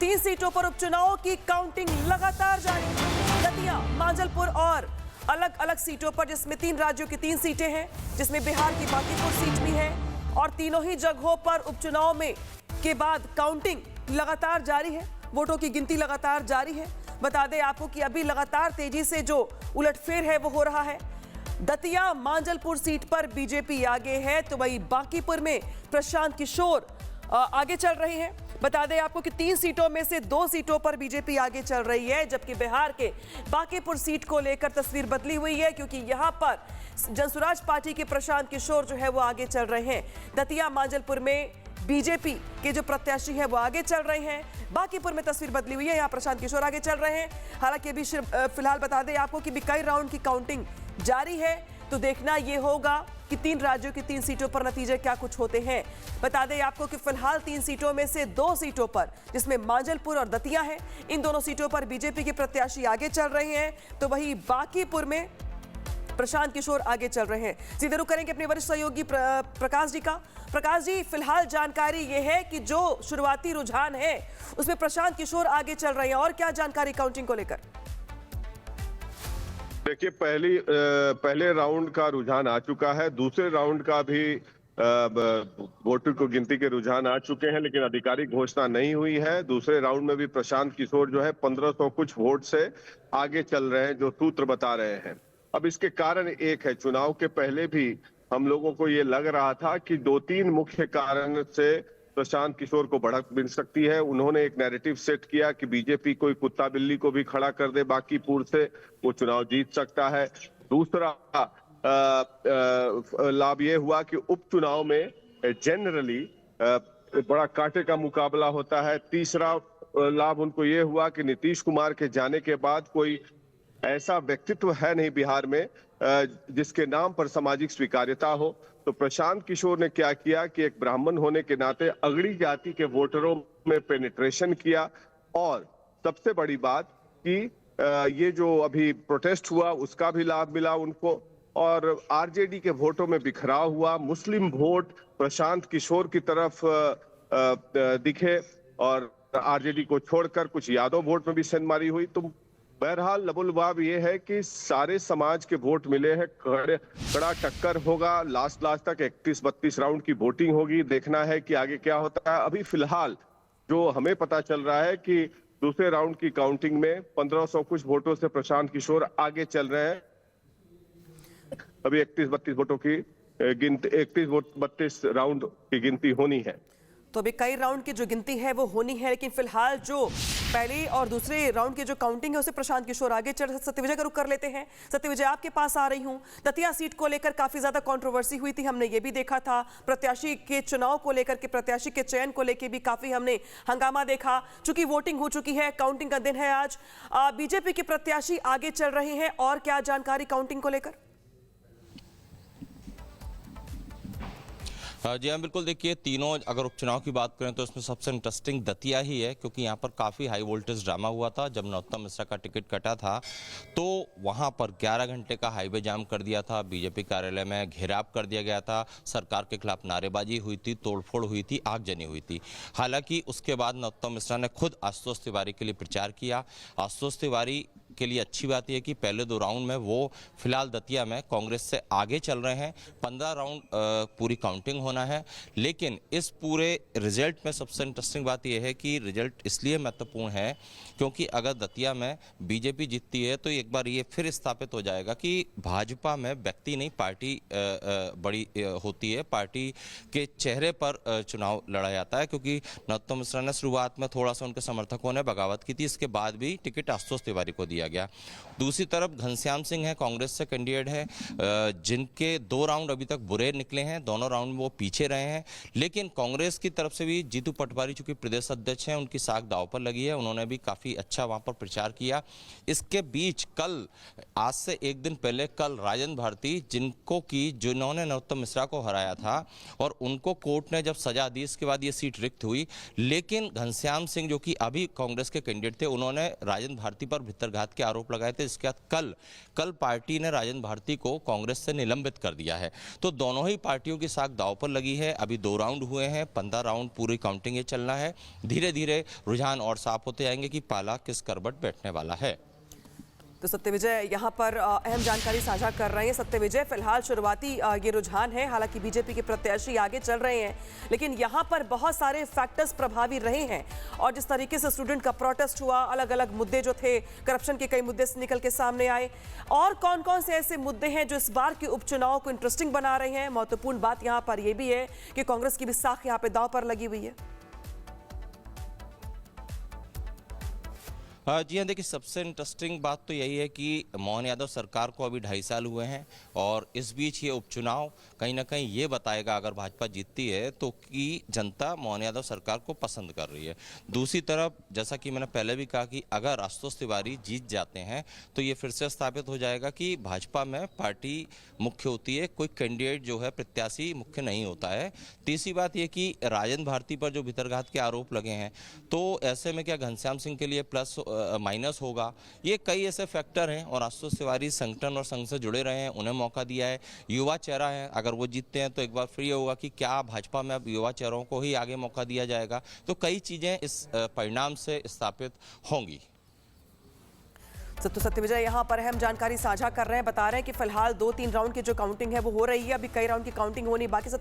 3 सीटों पर उपचुनाव की काउंटिंग लगातार जारी। दतिया, मांजलपुर और अलग अलग सीटों पर, जिसमें 3 राज्यों की 3 सीटें हैं, जिसमें बिहार की बांकीपुर सीट भी है, और तीनों ही जगहों पर उपचुनाव में के बाद काउंटिंग लगातार जारी है। वोटों की गिनती लगातार जारी है। बता दें आपको कि अभी लगातार तेजी से जो उलटफेर है वो हो रहा है। दतिया मांजलपुर सीट पर बीजेपी आगे है, तो वही बांकीपुर में प्रशांत किशोर आगे चल रहे हैं। बता दें आपको कि 3 सीटों में से 2 सीटों पर बीजेपी आगे चल रही है, जबकि बिहार के बांकीपुर सीट को लेकर तस्वीर बदली हुई है, क्योंकि यहां पर जनसुराज पार्टी के प्रशांत किशोर जो है वो आगे चल रहे हैं। दतिया मांजलपुर में बीजेपी के जो प्रत्याशी है वो आगे चल रहे हैं। बांकीपुर में तस्वीर बदली हुई है, यहां प्रशांत किशोर आगे चल रहे हैं। हालांकि अभी फिलहाल बता दें आपको कि कई राउंड की काउंटिंग जारी है, तो देखना यह होगा कि 3 राज्यों की 3 सीटों पर नतीजे क्या कुछ होते हैं। बता दें आपको कि फिलहाल 3 सीटों में से 2 सीटों पर, जिसमें मांजलपुर और दतिया है, इन दोनों सीटों पर बीजेपी के प्रत्याशी आगे चल रहे हैं, तो वहीं बांकीपुर में प्रशांत किशोर आगे चल रहे हैं। सीधे रुख करेंगे अपने वरिष्ठ सहयोगी प्रकाश जी का। प्रकाश जी, फिलहाल जानकारी यह है कि जो शुरुआती रुझान है उसमें प्रशांत किशोर आगे चल रहे हैं, और क्या जानकारी काउंटिंग को लेकर? देखिए, पहले राउंड का रुझान आ चुका है, दूसरे राउंड का भी वोटर को गिनती के रुझान आ चुके हैं, लेकिन आधिकारिक घोषणा नहीं हुई है। दूसरे राउंड में भी प्रशांत किशोर जो है 1500 कुछ वोट से आगे चल रहे हैं, जो सूत्र बता रहे हैं। अब इसके कारण एक है, चुनाव के पहले भी हम लोगों को ये लग रहा था कि 2-3 मुख्य कारण से प्रशांत किशोर को बढ़त मिल सकती है। उन्होंने एक नैरेटिव सेट किया कि बीजेपी कोई कुत्ता बिल्ली को भी खड़ा कर दे बांकीपुर से, वो चुनाव जीत सकता है। दूसरा लाभ ये हुआ कि उपचुनाव में जनरली बड़ा कांटे का मुकाबला होता है। तीसरा लाभ उनको ये हुआ कि नीतीश कुमार के जाने के बाद कोई ऐसा व्यक्तित्व है नहीं बिहार में जिसके नाम पर सामाजिक स्वीकार्यता हो। तो प्रशांत किशोर ने क्या किया कि एक ब्राह्मण होने के नाते अगड़ी जाति के वोटरों में पेनिट्रेशन किया, और सबसे बड़ी बात कि ये जो अभी प्रोटेस्ट हुआ उसका भी लाभ मिला उनको, और आरजेडी के वोटों में बिखराव हुआ। मुस्लिम वोट प्रशांत किशोर की तरफ दिखे, और आरजेडी को छोड़कर कुछ यादव वोट में भी सेंधमारी हुई। तो बहरहाल लबुलबाब ये है कि सारे समाज के वोट मिले हैं, कड़ा टक्कर होगा। लास्ट तक 31-32 राउंड की वोटिंग होगी। देखना है कि आगे क्या होता है। अभी फिलहाल जो हमें पता चल रहा है कि दूसरे राउंड की काउंटिंग में 1500 कुछ वोटों से प्रशांत किशोर आगे चल रहे हैं। अभी 31-32 वोटों की गिनती, 31-32 राउंड की गिनती होनी है। तो अभी कई राउंड की जो गिनती है वो होनी है, लेकिन फिलहाल जो पहले और दूसरे राउंड की जो काउंटिंग है उसे प्रशांत किशोर आगे चल। सत्यविजय का रुख कर लेते हैं। सत्यविजय, आपके पास आ रही हूं। दतिया सीट को लेकर काफी ज्यादा कंट्रोवर्सी हुई थी, हमने ये भी देखा था। प्रत्याशी के चुनाव को लेकर के, प्रत्याशी के चयन को लेकर भी काफी हमने हंगामा देखा। चूंकि वोटिंग हो चुकी है, काउंटिंग का दिन है आज, बीजेपी के प्रत्याशी आगे चल रहे हैं, और क्या जानकारी काउंटिंग को लेकर? जी हाँ, बिल्कुल। देखिए, तीनों अगर उपचुनाव की बात करें तो इसमें सबसे इंटरेस्टिंग दतिया ही है, क्योंकि यहाँ पर काफ़ी हाई वोल्टेज ड्रामा हुआ था। जब नरोत्तम मिश्रा का टिकट कटा था तो वहाँ पर 11 घंटे का हाईवे जाम कर दिया था, बीजेपी कार्यालय में घेराव कर दिया गया था, सरकार के खिलाफ नारेबाजी हुई थी, तोड़फोड़ हुई थी, आगजनी हुई थी। हालांकि उसके बाद नरोत्तम मिश्रा ने खुद आशुतोष तिवारी के लिए प्रचार किया। आशुतोष तिवारी के लिए अच्छी बात यह है कि पहले 2 राउंड में वो फिलहाल दतिया में कांग्रेस से आगे चल रहे हैं। 15 राउंड पूरी काउंटिंग होना है, लेकिन इस पूरे रिजल्ट में सबसे इंटरेस्टिंग बात यह है कि रिजल्ट इसलिए महत्वपूर्ण है क्योंकि अगर दतिया में बीजेपी जीतती है तो एक बार ये फिर स्थापित हो जाएगा कि भाजपा में व्यक्ति नहीं पार्टी बड़ी होती है, पार्टी के चेहरे पर चुनाव लड़ा जाता है। क्योंकि नरोत्तम मिश्रा ने शुरुआत में थोड़ा सा उनके समर्थकों ने बगावत की थी, इसके बाद भी टिकट आशुतोष तिवारी को दिया गया। दूसरी तरफ घनश्याम सिंह है, कांग्रेस से कैंडिडेट है, जिनके 2 राउंड अभी तक बुरे निकले हैं, दोनों राउंड में वो पीछे रहे हैं। लेकिन कांग्रेस की तरफ से भी जीतू पटवारी चूंकि प्रदेश अध्यक्ष हैं, उनकी साख दांव पर लगी है, उन्होंने भी काफी अच्छा वहां पर प्रचार किया। इसके बीच कल, आज से एक दिन पहले, कल राजेंद्र भारती जिन्होंने नरोत्तम मिश्रा को हराया था और उनको कोर्ट ने जब सजा दी, इसके बाद ये सीट रिक्त हुई। लेकिन घनश्याम सिंह जो कि अभी कांग्रेस के कैंडिडेट थे, उन्होंने राजेंद्र भारती पर भित्तरघात वितरघात के आरोप लगाए थे। इसके बाद कल पार्टी ने राजेंद्र भारती को कांग्रेस से निलंबित कर दिया है। तो दोनों ही पार्टियों की साख दांव पर लगी है। अभी 2 राउंड हुए हैं, 15 राउंड पूरी काउंटिंग ये चलना है। धीरे धीरे रुझान और साफ होते जाएंगे कि पाला किस करवट बैठने वाला है। तो सत्यविजय यहाँ पर अहम जानकारी साझा कर रहे हैं। सत्यविजय, फिलहाल शुरुआती ये रुझान है, हालांकि बीजेपी के प्रत्याशी आगे चल रहे हैं, लेकिन यहाँ पर बहुत सारे फैक्टर्स प्रभावी रहे हैं। और जिस तरीके से स्टूडेंट का प्रोटेस्ट हुआ, अलग अलग मुद्दे जो थे, करप्शन के कई मुद्दे से निकल के सामने आए, और कौन कौन से ऐसे मुद्दे हैं जो इस बार के उपचुनाव को इंटरेस्टिंग बना रहे हैं। महत्वपूर्ण बात यहाँ पर यह भी है कि कांग्रेस की भी साख यहाँ पे दांव पर लगी हुई है। जी हाँ, देखिए, सबसे इंटरेस्टिंग बात तो यही है कि मोहन यादव सरकार को अभी 2.5 साल हुए हैं, और इस बीच ये उपचुनाव कहीं ना कहीं ये बताएगा, अगर भाजपा जीतती है तो, कि जनता मोहन यादव सरकार को पसंद कर रही है। दूसरी तरफ, जैसा कि मैंने पहले भी कहा कि अगर आशुतोष तिवारी जीत जाते हैं तो ये फिर से स्थापित हो जाएगा कि भाजपा में पार्टी मुख्य होती है, कोई कैंडिडेट जो है प्रत्याशी मुख्य नहीं होता है। तीसरी बात यह कि राजेंद्र भारती पर जो वितरघात के आरोप लगे हैं, तो ऐसे में क्या घनश्याम सिंह के लिए प्लस माइनस होगा? ये कई ऐसे फैक्टर हैं, और आशुतोष तिवारी संगठन और संघ से जुड़े रहे हैं, उन्हें मौका दिया है, युवा चेहरा है। अगर वो जीतते हैं तो एक बार फिर ये होगा कि क्या भाजपा में अब युवा चेहरों को ही आगे मौका दिया जाएगा। तो कई चीजें इस परिणाम से स्थापित होंगी। तो सत्यविजय यहाँ पर अहम जानकारी साझा कर रहे हैं, बता रहे हैं कि फिलहाल 2-3 राउंड की जो काउंटिंग है वो हो रही है, अभी कई राउंड की काउंटिंग होनी बाकी।